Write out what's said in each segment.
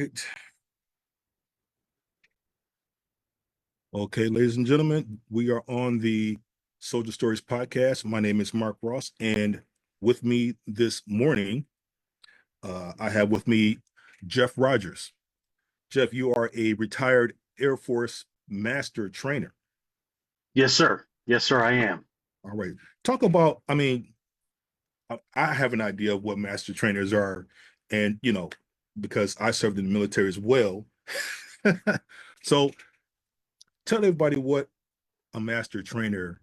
right. Okay, ladies and gentlemen, we are on the Soldier Stories podcast. My name is Mark Ross, and with me this morning, I have with me Jeff Rogers. Jeff, you are a retired Air Force master trainer. Yes, sir. Yes, sir, I am. All right. Talk about, I have an idea of what master trainers are, and, because I served in the military as well. So tell everybody what a master trainer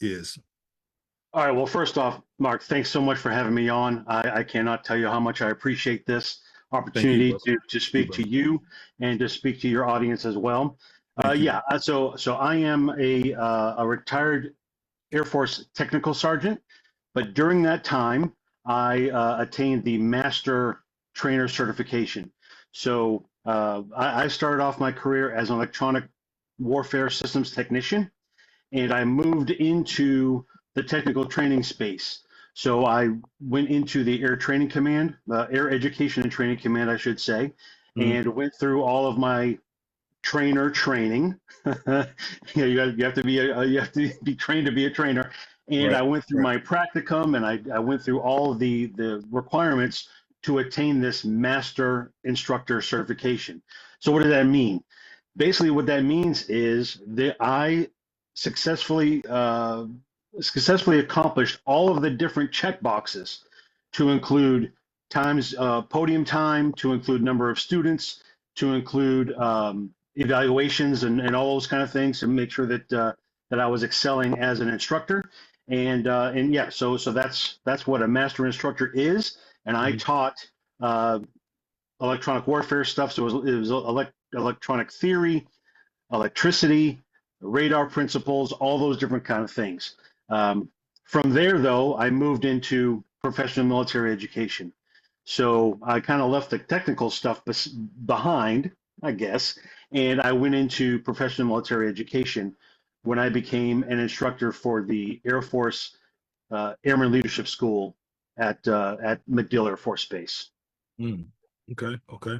is. All right. Well, first off, Mark, thanks so much for having me on. I cannot tell you how much I appreciate this Thank you, opportunity brother. to Thank you, speak brother. to you and to speak to your audience as well. Thank you. So I am a retired Air Force technical sergeant, but during that time, I attained the master trainer certification. So I started off my career as an electronic warfare systems technician, and I moved into the technical training space. So I went into the Air Training Command, Air Education and Training Command, I should say, Mhm. and went through all of my trainer training. You have to be you have to be trained to be a trainer. And Right, I went through right. my practicum, and I went through all of the requirements to attain this master instructor certification. So what does that mean? Basically, what that means is that I successfully successfully accomplished all of the different check boxes to include times podium time, to include number of students, to include evaluations and all those kind of things to make sure that that I was excelling as an instructor. And yeah, so that's what a master instructor is. And I Mhm. taught uh, electronic warfare stuff. So it was electronic theory, electricity, radar principles, all those different kind of things. Um, from there, though, I moved into professional military education. So I kind of left the technical stuff behind, I guess, and I went into professional military education when I became an instructor for the Air Force Airman Leadership School at MacDill Air Force Base. Mm. Okay, okay.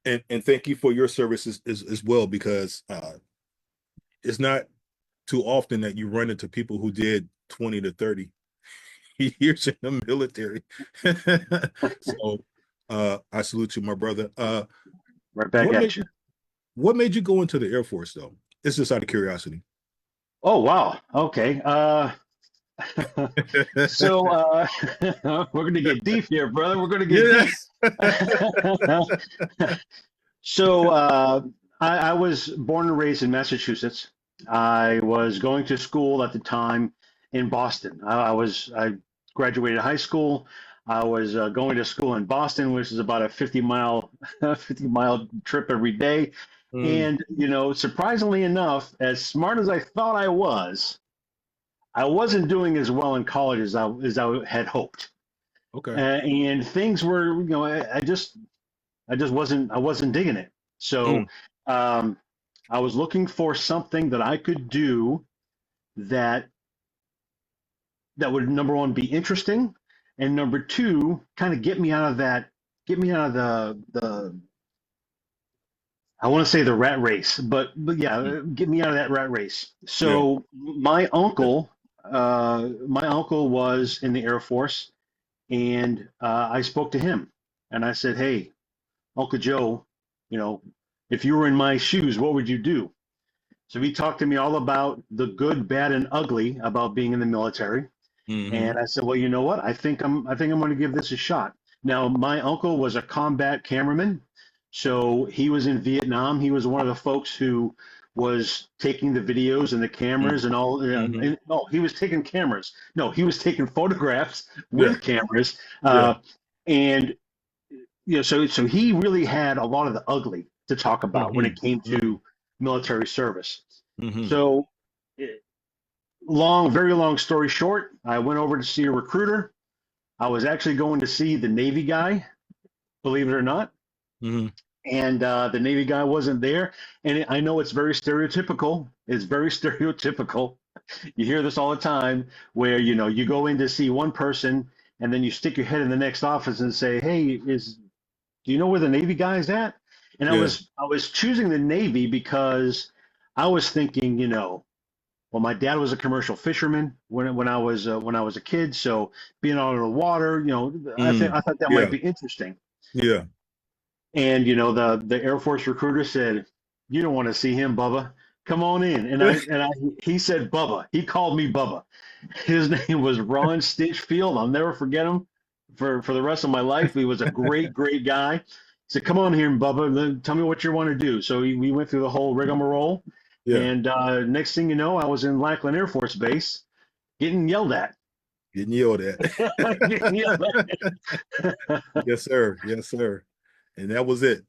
And thank you for your services as well, because it's not too often that you run into people who did 20 to 30 years in the military. So I salute you, my brother. Right back What at made you. what made you go into the Air Force though? It's just out of curiosity. Oh wow. Okay. So we're going to get deep here, brother. We're going to get deep. Yes. So I was born and raised in Massachusetts. I was going to school at the time in Boston. I graduated high school. I was going to school in Boston, which is about a 50-mile 50-mile trip every day. Mm, And surprisingly enough, as smart as I thought I wasn't doing as well in college as I had hoped. okay. And things were, I wasn't digging it. Mm, So um, I was looking for something that I could do that that would, number one, be interesting, and number two, kind of get me out of the I want to say the rat race, but mm, yeah, get me out of that rat race. yeah. So my uncle was in the Air Force, and I spoke to him, and I said, "Hey, Uncle Joe, you know, if you were in my shoes, what would you do?" So he talked to me all about the good, bad, and ugly about being in the military. Hmm. And I said, "Well, you know what? I think I'm going to give this a shot." Now, my uncle was a combat cameraman, so he was in Vietnam. He was one of the folks who was taking the videos and the cameras and all. Hmm. No, he was taking cameras. No, he was taking photographs Yeah. with cameras. Yeah. And so he really had a lot of the ugly to talk about when Hmm. it came Hmm. to military service. Hmm. So, very long story short, I went over to see a recruiter. I was actually going to see the Navy guy, believe it or not, Hmm. and the Navy guy wasn't there. And I know it's very stereotypical. It's very stereotypical. You hear this all the time, where you go in to see one person, and then you stick your head in the next office and say, "Hey, do you know where the Navy guy is at? And Yeah. I was choosing the Navy because I was thinking, you know, well, my dad was a commercial fisherman when I was a kid, so being out on the water, you know, Mm. I thought that might Yeah. be interesting. Yeah. And you know, the Air Force recruiter said, "You don't want to see him, Bubba. Come on in." And I he said Bubba. He called me Bubba. His name was Ron Stinchfield. I'll never forget him for the rest of my life. He was a great guy. He said, "Come on here, Bubba. Tell me what you want to do." So we went through the whole rigmarole. Yeah. And next thing you know, I was in Lackland Air Force Base getting yelled at. Getting yelled at. Getting yelled at. Yes, sir. Yes, sir. And that was it.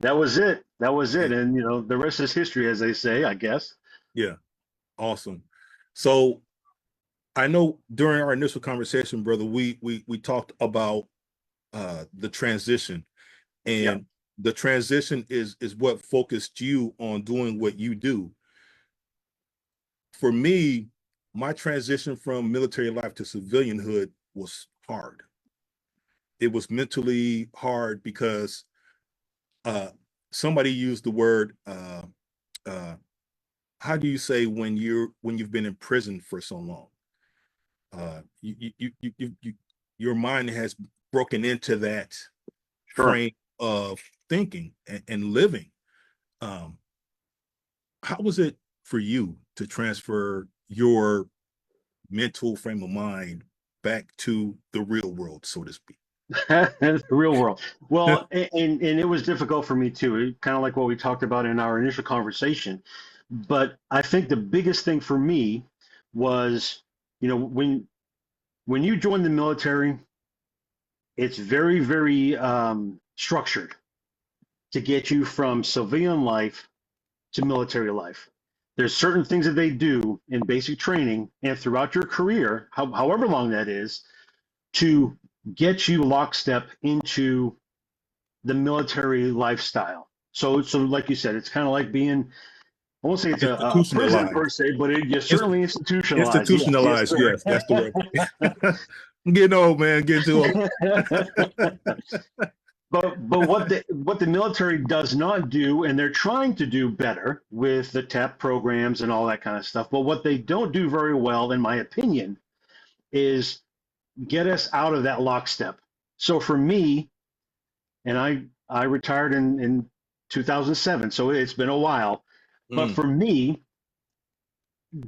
That was it. That was Yeah. it. And you know, the rest is history, as they say, I guess. Yeah. Awesome. So I know during our initial conversation, brother, we talked about the transition, Yeah. and the transition is what focused you on doing what you do. For me, my transition from military life to civilianhood was hard. It was mentally hard because uh, somebody used the word how do you say when you've been in prison for so long? Your mind has broken into that Sure. frame of thinking and living. Um, how was it for you to transfer your mental frame of mind back to the real world, so to speak? The real world. Well, and it was difficult for me too, kind of like what we talked about in our initial conversation. But I think the biggest thing for me was, you know, when you join the military, it's very structured to get you from civilian life to military life. There's certain things that they do in basic training and throughout your career, however long that is, to get you lockstep into the military lifestyle. So like you said, it's kind of like being, I won't say it's a prison Institutionalized. per se, but you're certainly institutionalized. Yes, Institutionalized, yes, that's the word. I'm getting old, man. Getting too old. sir. But what the military does not do, and they're trying to do better with the TAP programs and all that kind of stuff. But what they don't do very well, in my opinion, is get us out of that lockstep. So for me, and I retired in 2007, so it's been a while. But Mm, for me,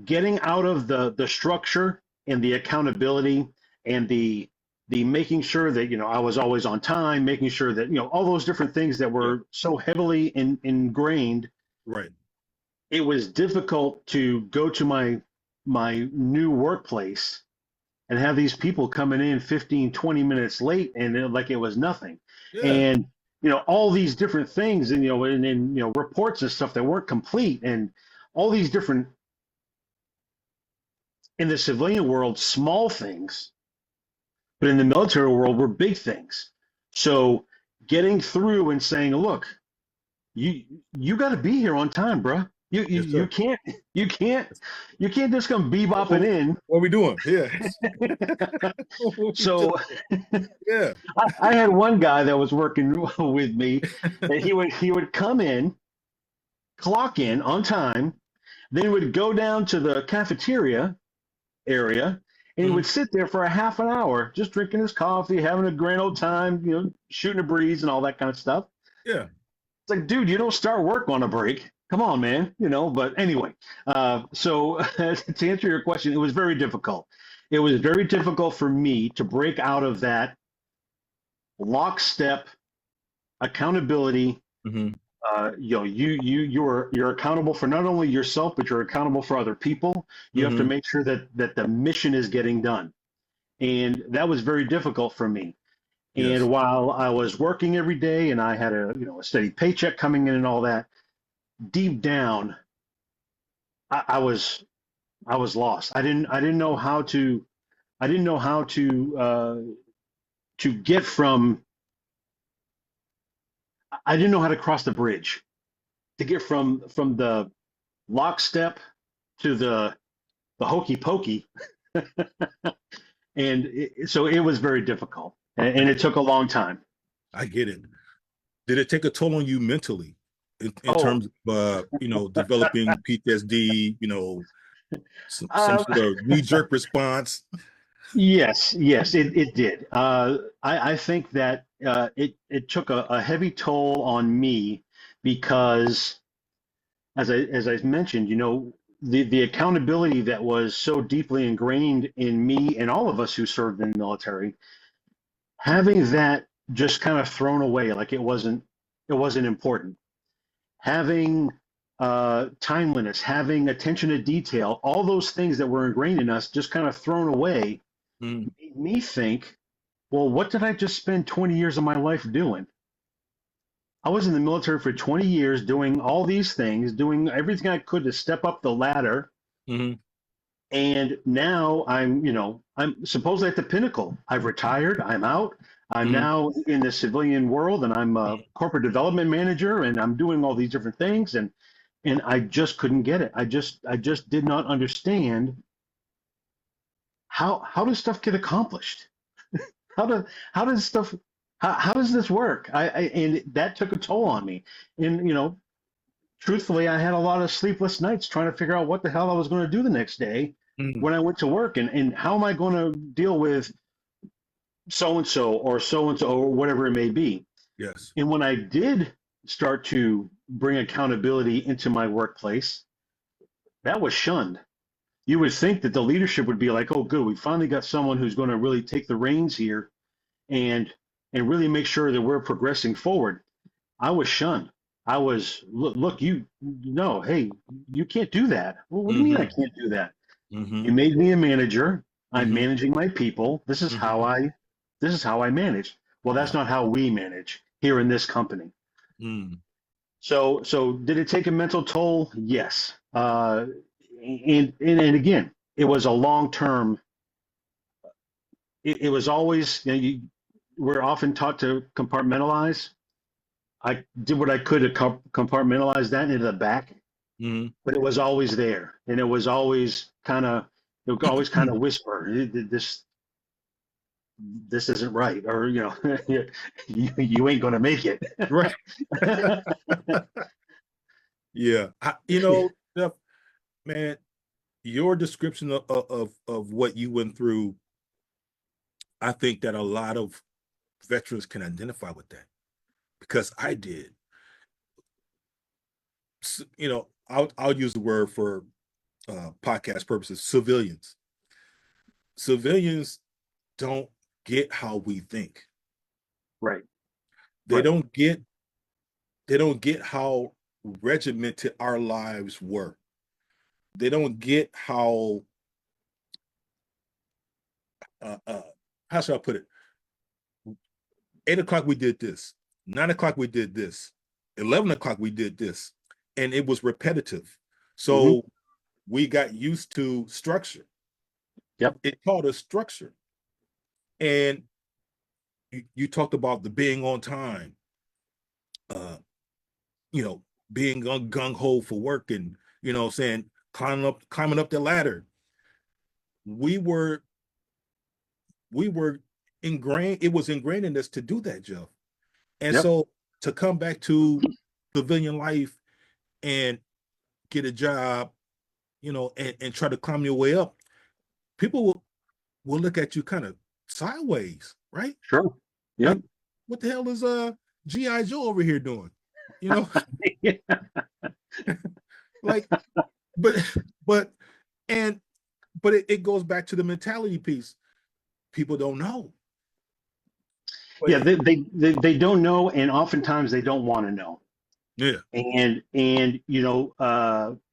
getting out of the structure and the accountability and the making sure that you know I was always on time, making sure that you know all those different things that yeah, were so heavily ingrained, right. it was difficult to go to my new workplace and have these people coming in 15, 20 minutes late and like it was nothing. Yeah, And you know all these different things and you know and you know reports and stuff that weren't complete and all these different in the civilian world small things, but in the military world were big things. So getting through and saying, look, you you got to be here on time, bro. yes, sir. You can't you can't just come What, bebopping in. what are we doing? Yeah. What we So doing? Yeah. I had one guy that was working with me, and he would come in, clock in on time, then he would go down to the cafeteria area, and he Mhm. would sit there for a half an hour, just drinking his coffee, having a grand old time, you know, shooting a breeze and all that kind of stuff. Yeah. It's like, dude, you don't start work on a break. Come on, man. You know, but anyway, so to answer your question, it was very difficult. It was very difficult for me to break out of that lockstep accountability. Hmm. You know, you're accountable for not only yourself, but you're accountable for other people. You have to Hmm. make sure that the mission is getting done, and that was very difficult for me. And Yes. while I was working every day, and I had a you know a steady paycheck coming in and all that, deep down, I was lost. I didn't know how to I didn't know how to get from I didn't know how to cross the bridge to get from the lockstep to the hokey pokey, and so it was very difficult, I and it get it. took a long time. I get it. Did it take a toll on you mentally in Oh, terms of developing PTSD, some uh, sort of knee-jerk response? yes, yes, it did. I think that it took a heavy toll on me because, as I mentioned, the accountability that was so deeply ingrained in me and all of us who served in the military, having that just kind of thrown away like it wasn't important. Having timeliness, having attention to detail, all those things that were ingrained in us just kind of thrown away Mm, made me think, well, what did I just spend 20 years of my life doing? I was in the military for 20 years doing all these things, doing everything I could to step up the ladder. mhm, And now I'm supposedly at the pinnacle. I've retired. I'm out. I'm mhm, now in the civilian world and I'm a corporate development manager and I'm doing all these different things. And I just couldn't get it. I just did not understand how does stuff get accomplished? How do how does stuff how does this work? And that took a toll on me. And truthfully, I had a lot of sleepless nights trying to figure out what the hell I was going to do the next day mhm. when I went to work, and how am I going to deal with so and so or whatever it may be. Yes. And when I did start to bring accountability into my workplace, that was shunned. You would think that the leadership would be like, "Oh, good, we finally got someone who's going to really take the reins here and really make sure that we're progressing forward." I was shunned. I was look, you no, hey, you can't do that. Well, what do you mean I Mhm, can't do that? mhm, You made me a manager. I'm mhm, managing my people. mhm, This is how I manage. Well, that's yeah, not how we manage here in this company. mm, So did it take a mental toll? Yes. And again, it was a long term. It was always, we're often taught to compartmentalize. I did what I could to compartmentalize that into the back, mhm. but it was always there, and it would always kind of whisper, this isn't right, or you ain't gonna make it. Right. Yeah. Jeff, man, your description of what you went through, I think that a lot of veterans can identify with that because I did. I'll use the word for podcast purposes, civilians. Civilians don't get how we think. Right, They right, don't get they don't get how regimented our lives were. They don't get uh, uh, how should I put it? 8 o'clock we did this, 9 o'clock we did this, 11 o'clock we did this, and it was repetitive. hmm, So we got used to structure. yep, It taught us structure. And you talked about the being on time, uh, you know, being gung ho for work and saying climbing up the ladder. We were we were ingrained, it was ingrained in us to do that, Jeff. And yep, so to come back to civilian life and get a job, and try to climb your way up, people will look at you kind of sideways, right? sure, Like, yep, what the hell is G.I. Joe over here doing? You know, yeah, like, but but and but it goes back to the mentality piece. People don't know. But they don't know, and oftentimes they don't want to know. yeah. And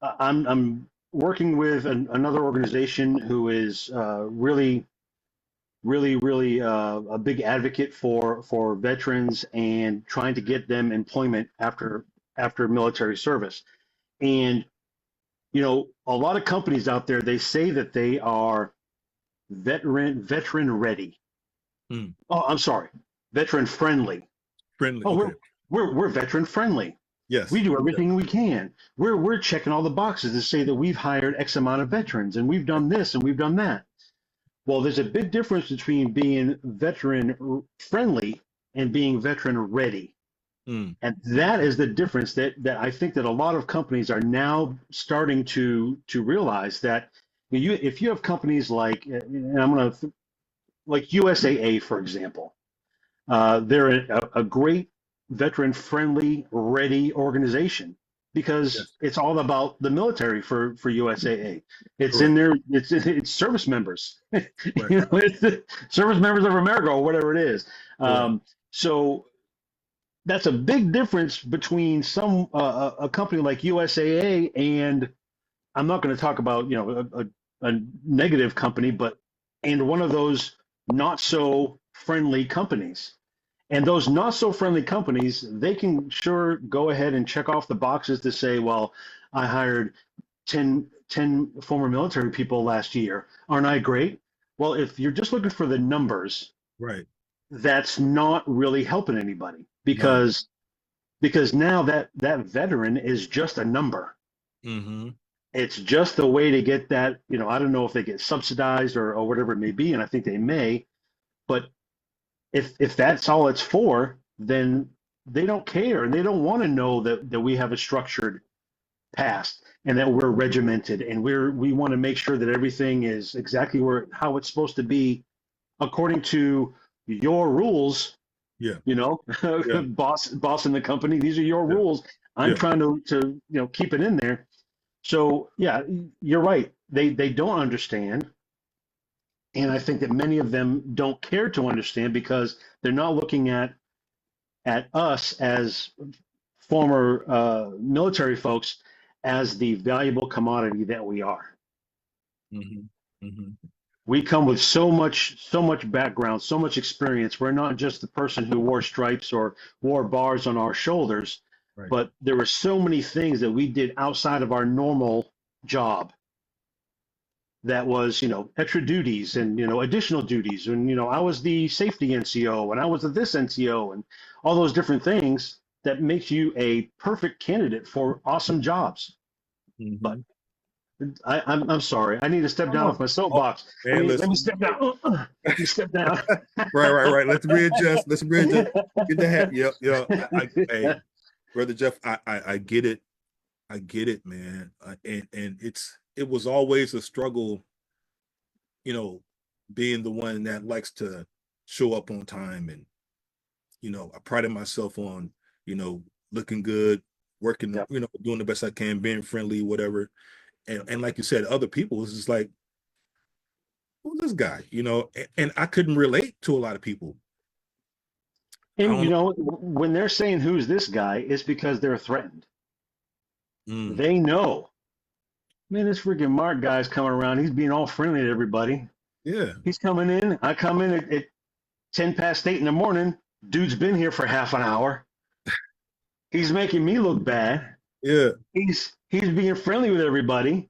I'm working with another organization who is really a big advocate for veterans and trying to get them employment after military service. And a lot of companies out there, they say that they are veteran ready. Mm, Oh, I'm sorry, veteran friendly. friendly. Oh, Okay. we're veteran friendly. We Yes. do Okay. everything we can. We're checking all the boxes to say that we've hired X amount of veterans and we've done this and we've done that. Well, there's a big difference between being veteran friendly and being veteran ready. Mm. And that is the difference that I think that a lot of companies are now starting to realize that if you have companies like, and I'm going to, like USAA, for example, they're a great veteran-friendly, ready organization because Yes. it's all about the military for USAA. It's in Correct. there. It's service members. Right. It's the service members of America or whatever it is. Correct. So that's a big difference between a company like USAA and I'm not going to talk about a negative company, but and one of those not so friendly companies. And those not so friendly companies, they can sure go ahead and check off the boxes to say, well, I hired 10 former military people last year. Aren't I great? Well, if you're just looking for the numbers, Right. that's not really helping anybody No. because now that veteran is just a number. Mm-hmm. It's just a way to get that, I don't know if they get subsidized or whatever it may be, and I think they may, but if that's all it's for, then they don't care and they don't want to know that we have a structured past and that we're regimented and we want to make sure that everything is exactly how it's supposed to be according to your rules, Yeah. you know, Yeah. boss in the company. These are your Yeah. rules. I'm Yeah. trying to keep it in there. So yeah, you're right. They don't understand. And I think that many of them don't care to understand because they're not looking at us as former military folks as the valuable commodity that we are. Mm-hmm. Mm-hmm. We come with so much background, so much experience. We're not just the person who wore stripes or wore bars on our shoulders, Right. but there were so many things that we did outside of our normal job that was, extra duties and, additional duties. And, I was the safety NCO and I was this NCO and all those different things that makes you a perfect candidate for awesome jobs. But Mm-hmm. I'm sorry. I need to step down Oh, off my oh, soapbox. man, Let me listen. step down. Let me step down. Right. Let's readjust. Let's readjust. Get the hat. Yep. Yeah. Hey, brother Jeff, I get it. I get it, man. And it was always a struggle, you know, being the one that likes to show up on time, and I prided myself on, looking good, working, Yep. doing the best I can, being friendly, whatever. And like you said, other people, it's just like, who's this guy? And I couldn't relate to a lot of people. I And don't when they're saying who's this guy, it's because they're threatened. know. Mm, They know, man, this freaking Mark guy's coming around. He's being all friendly to everybody. yeah, He's coming in. I come in at 10 past 8 in the morning. Dude's been here for half an hour. He's making me look bad. yeah, He's being friendly with everybody.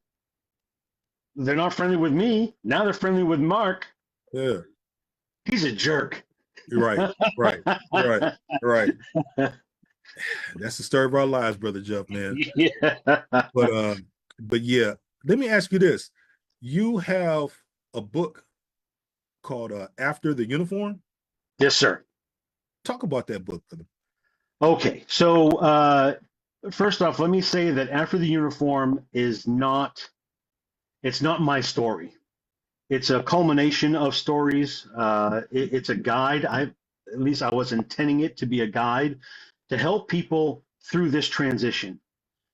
They're not friendly with me. Now they're friendly with Mark. yeah. He's a jerk. You're right. That's the story of our lives, brother Jeff, man. Yeah. But but yeah, let me ask you this. You have a book called After the Uniform. Yes, sir. Talk about that book, brother. Okay. So first off, let me say that After the Uniform is not it's not my story. It's a culmination of stories. It's a guide. At least I was intending it to be a guide to help people through this transition.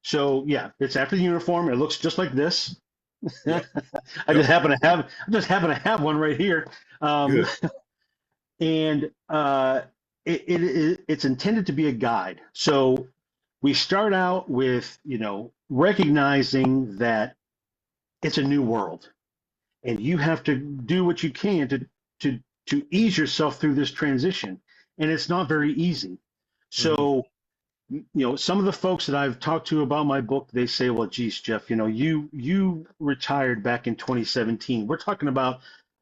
So yeah, it's After the Uniform. It looks just like this. Yep. I Yep. just happen to have one right here. Good. And it's intended to be a guide. So we start out with, recognizing that it's a new world and you have to do what you can to ease yourself through this transition. And it's not very easy. So, some of the folks that I've talked to about my book, they say, well, geez, Jeff, you retired back in 2017. We're talking about,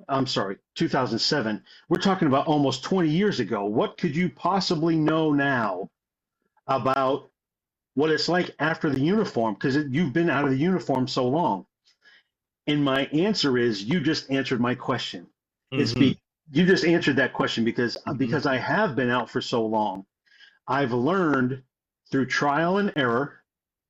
I'm sorry, 2007. We're talking about almost 20 years ago. What could you possibly know now about what it's like after the uniform? Because you've been out of the uniform so long. And my answer is, you just answered my question. Mm-hmm. You just answered that question because Mm-hmm. I have been out for so long. I've learned through trial and error,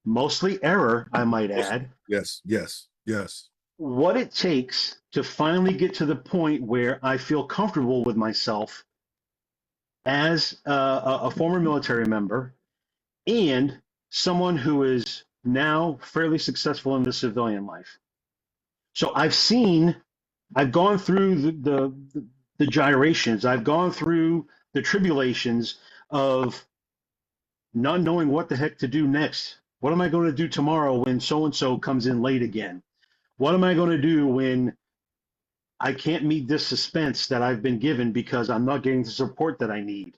mostly error, I might add, Yes, yes, yes. what it takes to finally get to the point where I feel comfortable with myself as a former military member and someone who is now fairly successful in the civilian life. So I've gone through the gyrations, I've gone through the tribulations of not knowing what the heck to do next. What am I going to do tomorrow when so and so comes in late again? What am I going to do when I can't meet this suspense that I've been given because I'm not getting the support that I need?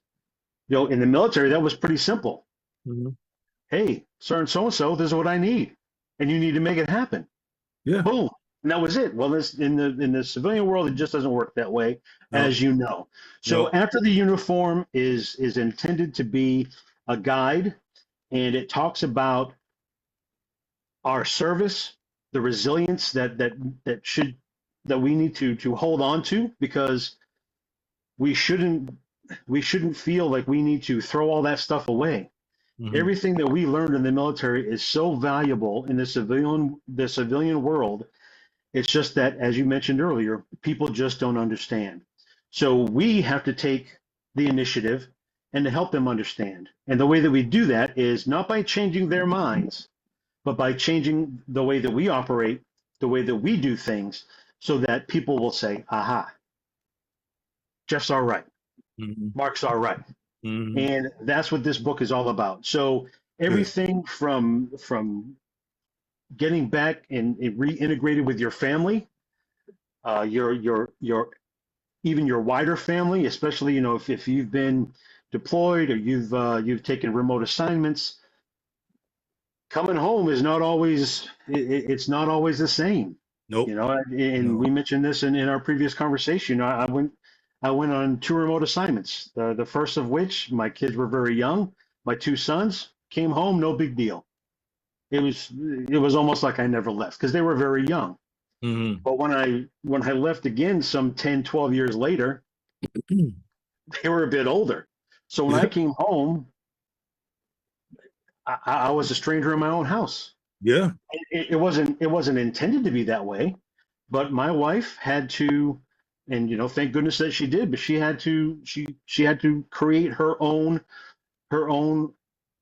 In the military, that was pretty simple. Mhm. Hey, sir and so, this is what I need, and you need to make it happen. Yeah. Boom, and that was it. Well, in the civilian world, it just doesn't work that way, No, as you know. So no. after the uniform is intended to be a guide, and it talks about our service, the resilience that we need to hold on to, because we shouldn't feel like we need to throw all that stuff away. Mhm. Everything that we learned in the military is so valuable in the civilian world. It's just that, as you mentioned earlier, people just don't understand. So we have to take the initiative and to help them understand. And the way that we do that is not by changing their minds, but by changing the way that we operate, the way that we do things, so that people will say, aha, Jeff's all right. Mhm. Mark's all right. Mhm. And that's what this book is all about. So Good. everything from getting back and reintegrated with your family, your even your wider family, especially if you've been deployed or you've taken remote assignments, coming home is not always it's not always the same. Nope. And No. we mentioned this in our previous conversation. I went on two remote assignments. The first of which, my kids were very young. My two sons came home, no big deal. It was almost like I never left because they were very young. Mhm. But when I left again some 10, 12 years later, they were a bit older. So when I Yeah. came home, I was a stranger in my own house. Yeah. It wasn't intended to be that way, but my wife had to, and thank goodness that she did. But she had to create her own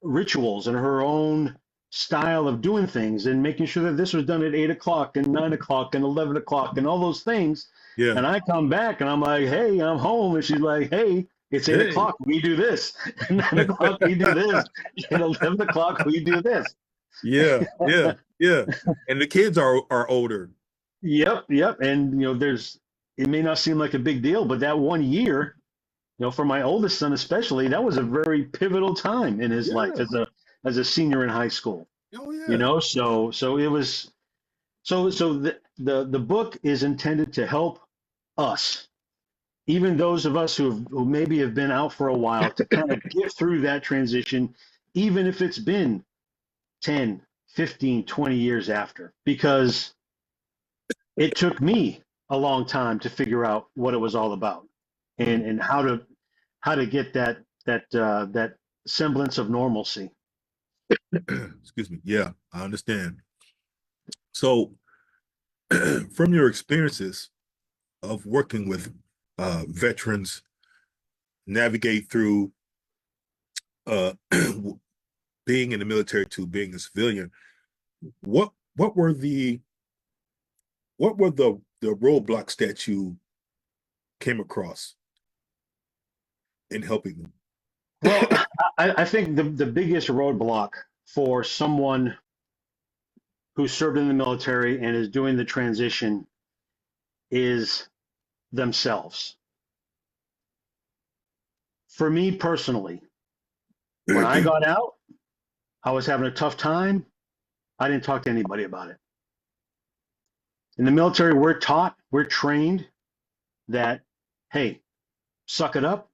rituals and her own style of doing things and making sure that this was done at 8 o'clock and 9 o'clock and 11 o'clock and all those things. Yeah. And I come back and I'm like, hey, I'm home. And she's like, hey, it's eight Hey. o'clock. We do this. 9 o'clock, we do this. And 11 o'clock, we do this. Yeah. Yeah. Yeah. And the kids are older. Yep, yep. And it may not seem like a big deal, but that 1 year, for my oldest son especially, that was a very pivotal time in his life Yeah. as a senior in high school. Oh yeah. So it was the book is intended to help us, even those of us who maybe have been out for a while, to kind of get through that transition, even if it's been 10, 15, 20 years after, because it took me a long time to figure out what it was all about and how to get that semblance of normalcy. Excuse me. Yeah, I understand. So, from your experiences of working with veterans, navigate through uh, being in the military to being a civilian, what what were the the roadblocks that you came across in helping them? Well, I think the biggest roadblock for someone who served in the military and is doing the transition is themselves. For me personally, when I got out, I was having a tough time. I didn't talk to anybody about it. In the military, we're trained that, hey, suck it up,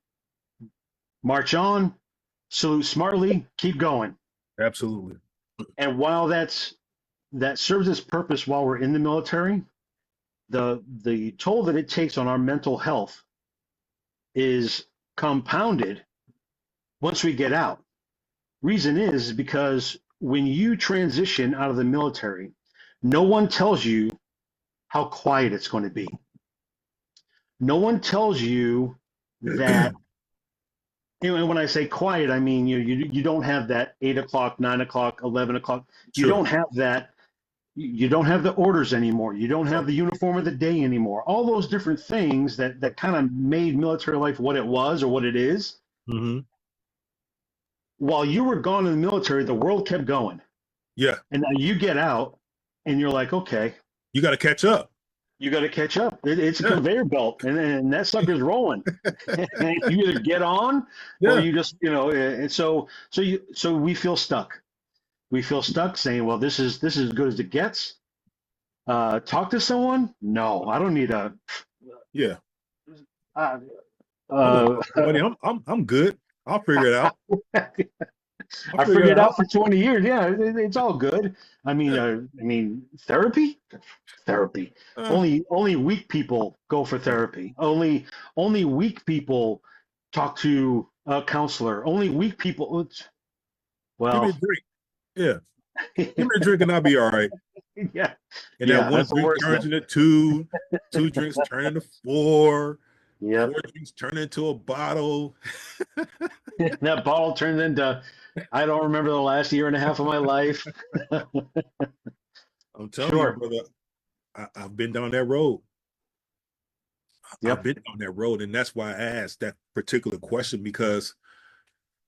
march on, salute smartly, keep going. Absolutely. And while that serves its purpose while we're in the military, the toll that it takes on our mental health is compounded once we get out. Reason is because when you transition out of the military, no one tells you how quiet it's going to be. No one tells you that. And when I say quiet, I mean you don't have that 8 o'clock, 9 o'clock, 11 o'clock. You Sure. don't have that. You don't have the orders anymore. You don't have the uniform of the day anymore. All those different things that kind of made military life what it was or what it is. Mm-hmm. While you were gone in the military, the world kept going. Yeah. And now you get out and you're like, okay, You got to catch up. you got to catch up. It's a Yeah. conveyor belt, and that sucker's rolling. And you either get on or Yeah. you just, and so we feel stuck. We feel stuck saying, well, this is as good as it gets. Talk to someone? No, I don't need a. Yeah. Uh, Buddy, I'm good. I'll figure it out. I figured it out for 20 years. Yeah, it's all good. I mean, therapy. Uh, Only weak people go for therapy. Only weak people talk to a counselor. Only weak people. Give me Well, a drink. Yeah. Give me a drink and I'll be all right. yeah, And yeah. that one That's the drink worst. turns into two, two drinks turn into four, Yeah, four drinks turn into a bottle. that bottle turns into. I don't remember the last year and a half of my life. I'm telling Sure. you, brother, I've been down that road. Yep. I've been on that road, and that's why I asked that particular question, because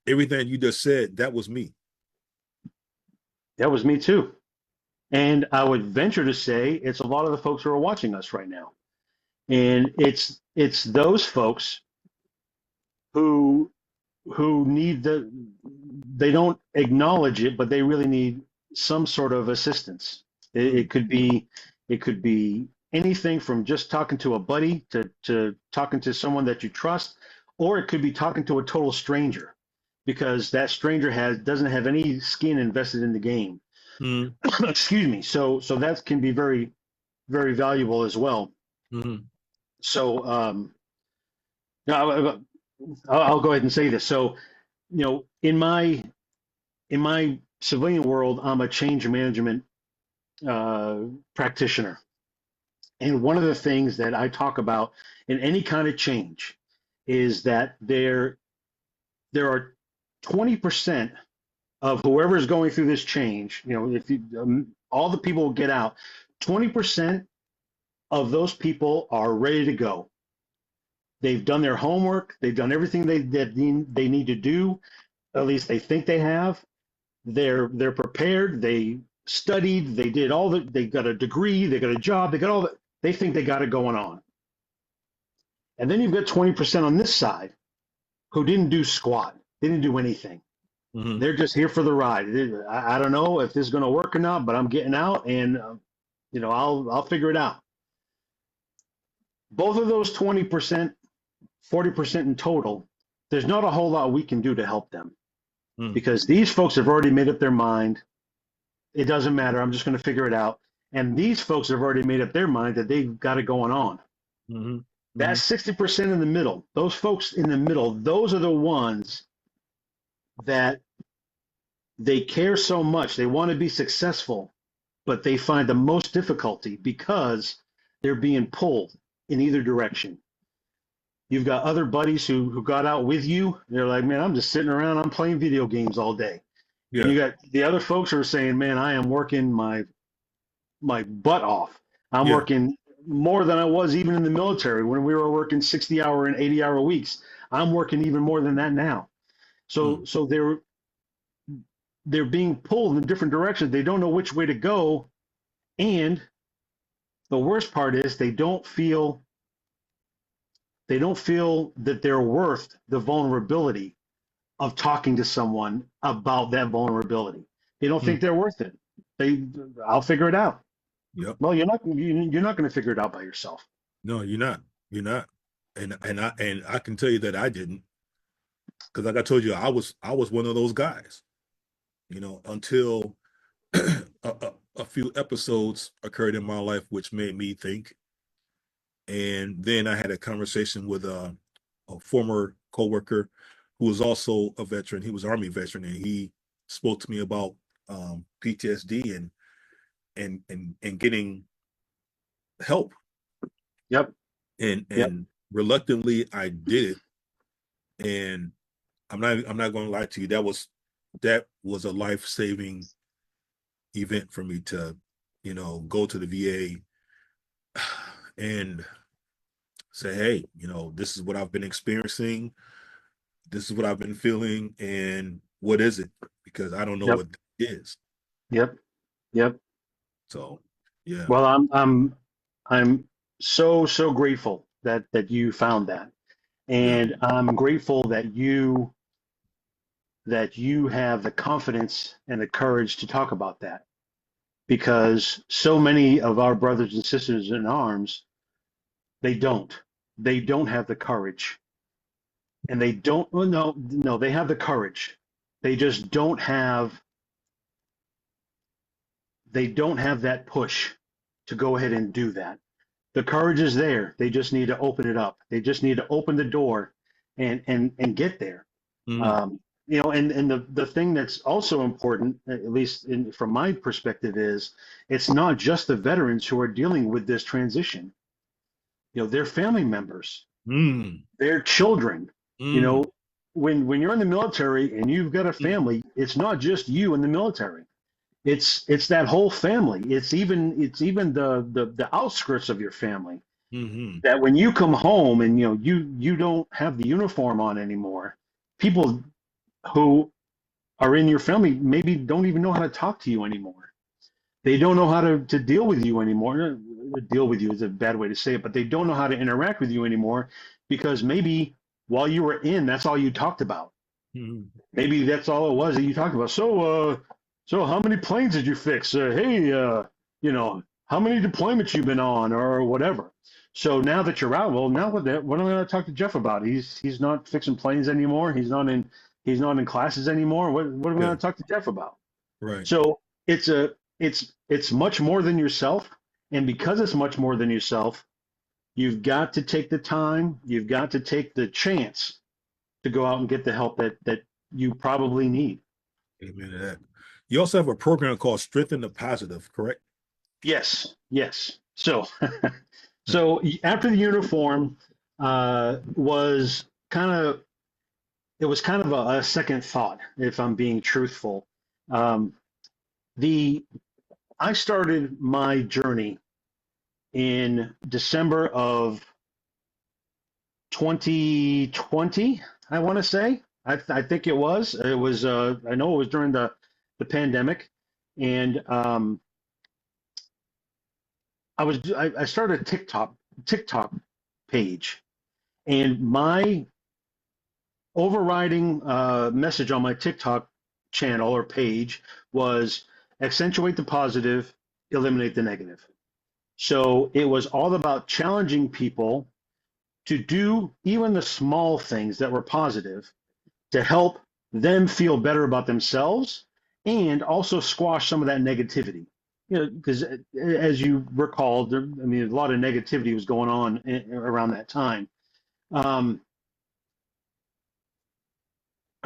everything you just said, that was me. That was me too. And I would venture to say it's a lot of the folks who are watching us right now. And it's those folks who need they don't acknowledge it, but they really need some sort of assistance. It could be anything from just talking to a buddy to talking to someone that you trust, or it could be talking to a total stranger because that stranger doesn't have any skin invested in the game. Mm-hmm. Excuse me. So that can be very, very valuable as well. Mm-hmm. So now I'll go ahead and say this. So, in my civilian world, I'm a change management practitioner, and one of the things that I talk about in any kind of change is that there are 20% of whoever's going through this change. If all the people get out, 20% of those people are ready to go. They've done their homework. They've done everything they need to do. At least they think they have. They're prepared. They studied. They did all that. They got a degree. They got a job. They got all that. They think they got it going on. And then you've got 20% on this side who didn't do squat. They didn't do anything. Mm-hmm. They're just here for the ride. I don't know if this is going to work or not, but I'm getting out, and I'll figure it out. Both of those 20%, 40% in total, there's not a whole lot we can do to help them because these folks have already made up their mind. It doesn't matter. I'm just going to figure it out. And these folks have already made up their mind that they've got it going on. Mm-hmm. That 60% in the middle, those folks in the middle, those are the ones that they care so much. They want to be successful, but they find the most difficulty because they're being pulled in either direction. You've got other buddies who got out with you. They're like, man, I'm just sitting around. I'm playing video games all day. Yeah. And you got the other folks who are saying, man, I am working my butt off. I'm working more than I was even in the military when we were working 60-hour and 80-hour weeks. I'm working even more than that now. So they're being pulled in different directions. They don't know which way to go. And the worst part is they don't feel that they're worth the vulnerability of talking to someone about that vulnerability. They don't think they're worth it. I'll figure it out. Yep. Well, you're not going to figure it out by yourself. No, you're not. You're not. And I can tell you that I didn't, because like I told you, I was one of those guys. Until a few episodes occurred in my life which made me think. And then I had a conversation with a former coworker who was also a veteran. He was Army veteran, and he spoke to me about PTSD and getting help. Yep. And Yep. reluctantly I did it. And I'm not going to lie to you. That was a life-saving event for me to, go to the VA and say, hey, this is what I've been experiencing. This is what I've been feeling. And what is it? Because I don't know Yep. what it is. Yep. Yep. So, yeah. Well, I'm so grateful that you found that, and I'm grateful that you have the confidence and the courage to talk about that, because so many of our brothers and sisters in arms, they don't have the courage, and they don't. Well, no, they have the courage. They just don't have that push to go ahead and do that. The courage is there. They just need to open it up. They just need to open the door and get there. Mm. And the thing that's also important, at least from my perspective, is it's not just the veterans who are dealing with this transition. Their family members, Mm. their children. Mm. When you're in the military and you've got a family, it's not just you in the military. It's that whole family. It's even the outskirts of your family. Mm-hmm. That when you come home and you don't have the uniform on anymore, people who are in your family maybe don't even know how to talk to you anymore. They don't know how to deal with you anymore. Deal with you is a bad way to say it, but they don't know how to interact with you anymore, because maybe while you were in, that's all you talked about. Mm-hmm. Maybe that's all it was that you talked about. So how many planes did you fix? Hey, how many deployments you've been on, or whatever. So now that you're out, well, now what am I going to talk to Jeff about? He's not fixing planes anymore. He's not in classes anymore. What am I going to talk to Jeff about? Right. So it's much more than yourself, and because it's much more than yourself, you've got to take the time. You've got to take the chance to go out and get the help that you probably need. Amen to that. You also have a program called Strengthen the Positive, correct? Yes. So, so after the uniform was kind of a second thought, if I'm being truthful. I started my journey in December of 2020. I want to say. I think it was. I know it was during the pandemic, and I started a TikTok page, and my overriding message on my TikTok channel or page was accentuate the positive, eliminate the negative. So it was all about challenging people to do even the small things that were positive to help them feel better about themselves, and also squash some of that negativity. Because as you recall, a lot of negativity was going on around that time. I'm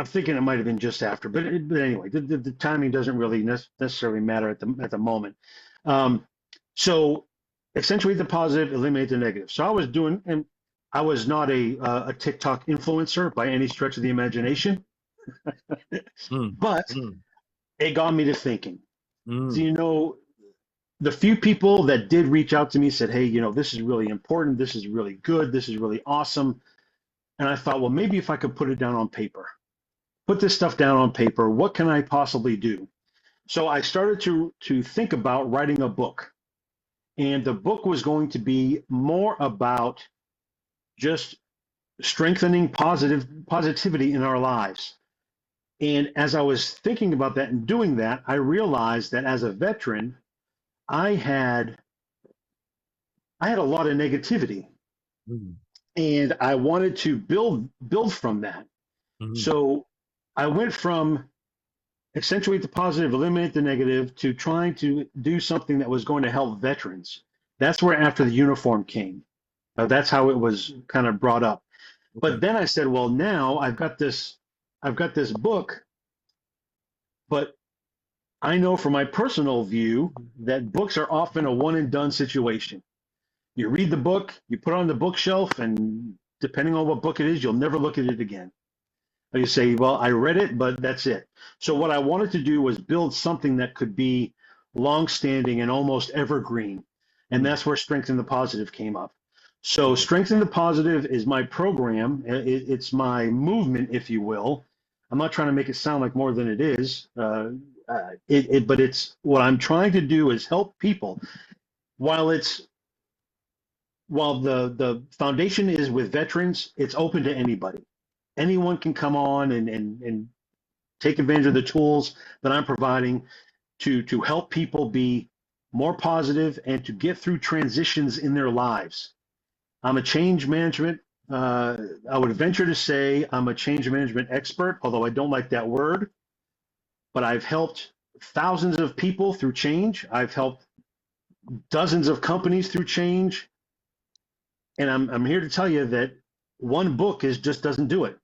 thinking it might have been just after, but anyway, the timing doesn't really necessarily matter at the moment. So accentuate the positive, eliminate the negative. So I was doing, and I was not a TikTok influencer by any stretch of the imagination, but it got me to thinking. So, the few people that did reach out to me said, hey, this is really important. This is really good. This is really awesome. And I thought, well, maybe if I could put it down on paper, put this stuff down on paper, what can I possibly do? So I started to think about writing a book. And the book was going to be more about just strengthening positivity in our lives. And as I was thinking about that and doing that, I realized that as a veteran, I had a lot of negativity, and I wanted to build from that. So I went from accentuate the positive, eliminate the negative, to trying to do something that was going to help veterans. That's where after the uniform came. That's how it was kind of brought up. But then I said, well, now I've got this I've got this book, but I know from my personal view that books are often a one and done situation. You read the book, you put it on the bookshelf, and depending on what book it is, you'll never look at it again. Or you say, well, I read it, but that's it. So what I wanted to do was build something that could be long-standing and almost evergreen. And that's where Strength in the Positive came up. So Strength in the Positive is my program. It's my movement, if you will. I'm not trying to make it sound like more than it is. But it's what I'm trying to do is help people. While the foundation is with veterans, it's open to anybody. Anyone can come on and take advantage of the tools that I'm providing to help people be more positive and to get through transitions in their lives. I'm a change management. I would venture to say I'm a change management expert, although I don't like that word. But I've helped thousands of people through change. I've helped dozens of companies through change. And I'm here to tell you that one book just doesn't do it.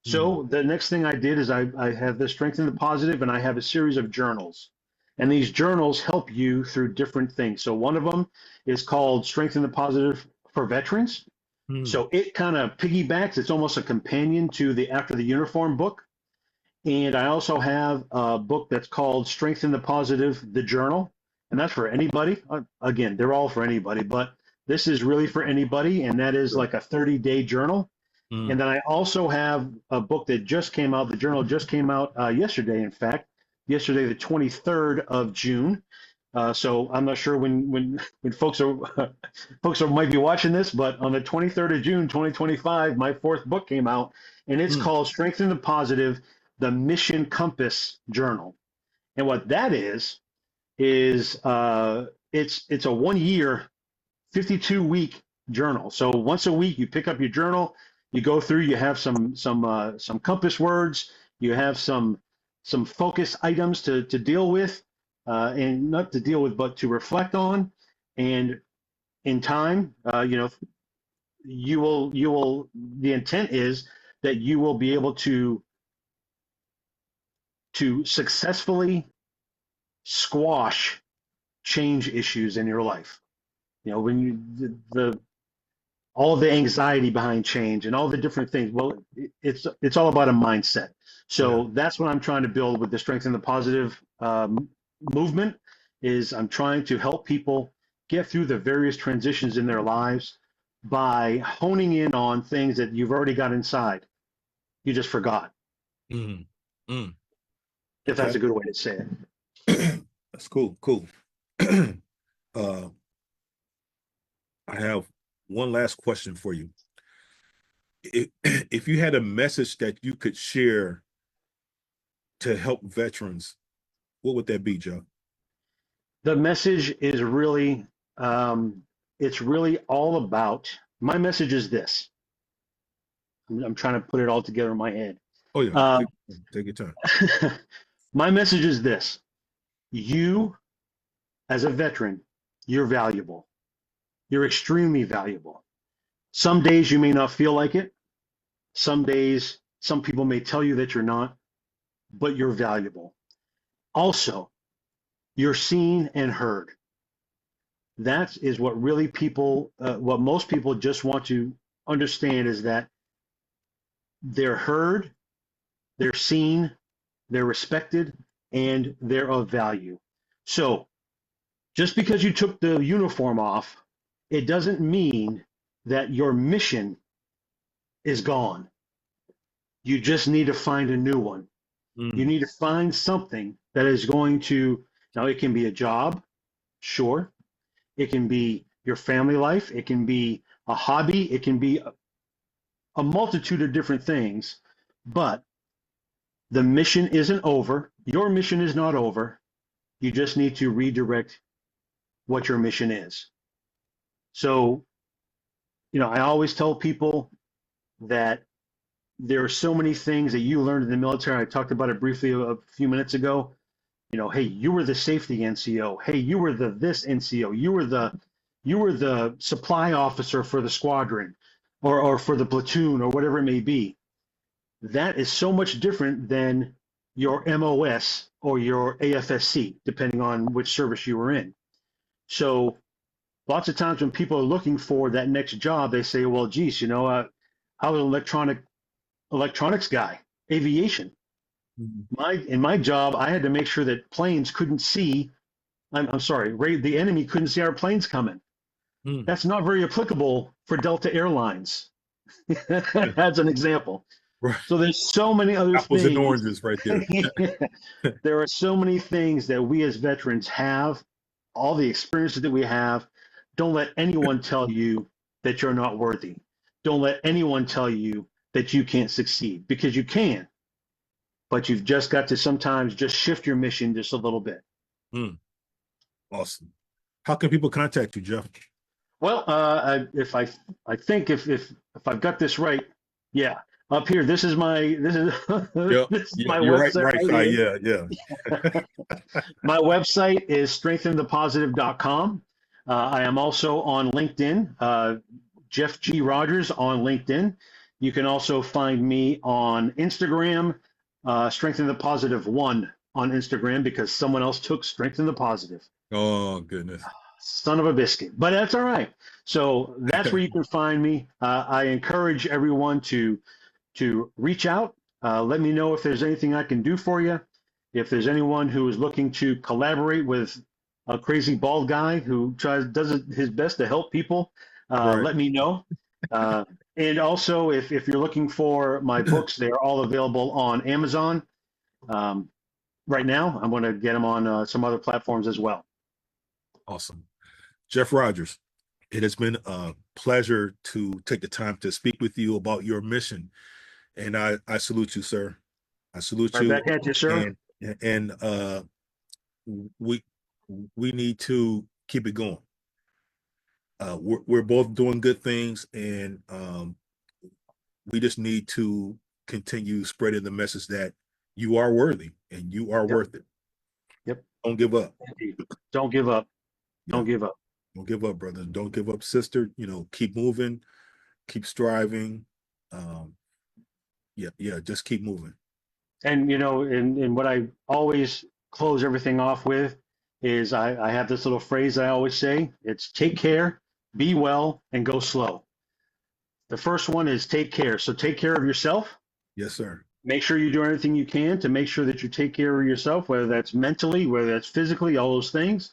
So the next thing I did is I have the Strength in the Positive, and I have a series of journals. And these journals help you through different things. So one of them is called Strength in the Positive for Veterans. So it kind of piggybacks. It's almost a companion to the After the Uniform book. And I also have a book that's called Strength in the Positive, the Journal. And that's for anybody. Again, they're all for anybody, but this is really for anybody. And that is like a 30-day journal. And then I also have a book that just came out. The journal just came out yesterday, in fact, yesterday, the 23rd of June. So I'm not sure when folks might be watching this, but on the 23rd of June, 2025, my fourth book came out, and it's called Strength in the Positive, the Mission Compass Journal. And what that is it's a 1 year, 52-week journal. So once a week, you pick up your journal. You go through, you have some compass words, you have some focus items to deal with, and not to deal with, but to reflect on. And in time, you will, the intent is that you will be able to successfully squash change issues in your life. When you, all the anxiety behind change and all the different things. Well, it's all about a mindset. So that's what I'm trying to build with the Strength in the Positive movement. Is I'm trying to help people get through the various transitions in their lives by honing in on things that you've already got inside. You just forgot. If that's a good way to say it. That's cool. I have one last question for you. If you had a message that you could share to help veterans, what would that be, Joe? The message is really, it's really all about, my message is this. I'm trying to put it all together in my head. Oh yeah, take your time. My message is this. You, as a veteran, you're valuable. You're extremely valuable. Some days you may not feel like it. Some days, some people may tell you that you're not, but you're valuable. Also, you're seen and heard. That is what really what most people just want to understand, is that they're heard, they're seen, they're respected, and they're of value. So just because you took the uniform off, it doesn't mean that your mission is gone. You just need to find a new one. You need to find something that is going to, now it can be a job, sure. It can be your family life. It can be a hobby. It can be a multitude of different things, but the mission isn't over. Your mission is not over. You just need to redirect what your mission is. So, I always tell people that there are so many things that you learned in the military. I talked about it briefly a few minutes ago. Hey, you were the safety NCO. Hey, you were this NCO. You were the supply officer for the squadron or for the platoon or whatever it may be. that is so much different than your MOS or your AFSC, depending on which service you were in. So lots of times when people are looking for that next job, they say, well, geez, I was an electronics guy, aviation. In my job, I had to make sure that planes couldn't see, I'm sorry, the enemy couldn't see our planes coming. Mm. That's not very applicable for Delta Airlines. That's an example. Right. So there's so many other Apples things. and oranges right there. There are so many things that we as veterans have, all the experiences that we have. Don't let anyone tell you that you're not worthy. Don't let anyone tell you that you can't succeed, because you can. But you've just got to sometimes just shift your mission just a little bit. Mm. Awesome. How can people contact you, Jeff? Well, if I've got this right, yeah. Up here, this is my Yep. this is Yeah, my you're website. right side. Yeah, yeah. My website is strengthenthepositive.com. I am also on LinkedIn, Jeff G. Rogers on LinkedIn. You can also find me on Instagram, Strengthen the Positive 1 on Instagram, because someone else took Strengthen the Positive. Oh, goodness. Son of a biscuit, but that's all right. So that's where you can find me. I encourage everyone to reach out. Let me know if there's anything I can do for you. If there's anyone who is looking to collaborate with a crazy bald guy who does his best to help people, Right. let me know. And also, if you're looking for my books, they are all available on Amazon. Right now, I'm going to get them on some other platforms as well. Awesome. Jeff Rogers, it has been a pleasure to take the time to speak with you about your mission. And I salute you, sir. I salute you. Right back at you, sir. And we need to keep it going. We're both doing good things, and we just need to continue spreading the message that you are worthy and you are worth it. Yep. Don't give up. Don't give up. Yeah. Don't give up. Don't give up, brother. Don't give up, sister. Keep moving, keep striving. Yeah, just keep moving. And and what I always close everything off with is I have this little phrase I always say. It's take care, be well, and go slow. The first one is take care. So take care of yourself. Yes, sir. Make sure you do everything you can to make sure that you take care of yourself, whether that's mentally, whether that's physically, all those things.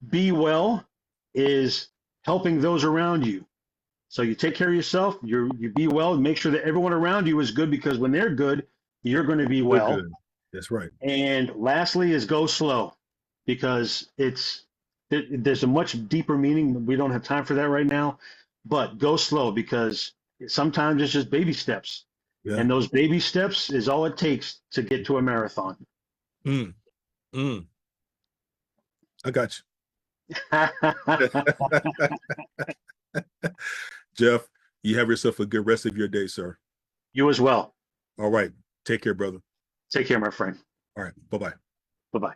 Be well is helping those around you. So you take care of yourself, you be well, and make sure that everyone around you is good, because when they're good, you're going to be well. Good. That's right. And lastly is go slow, because there's a much deeper meaning. We don't have time for that right now, but go slow, because sometimes it's just baby steps. Yeah. And those baby steps is all it takes to get to a marathon. I got you. Jeff, you have yourself a good rest of your day, sir. You as well. All right. Take care, brother. Take care, my friend. All right. Bye-bye. Bye-bye.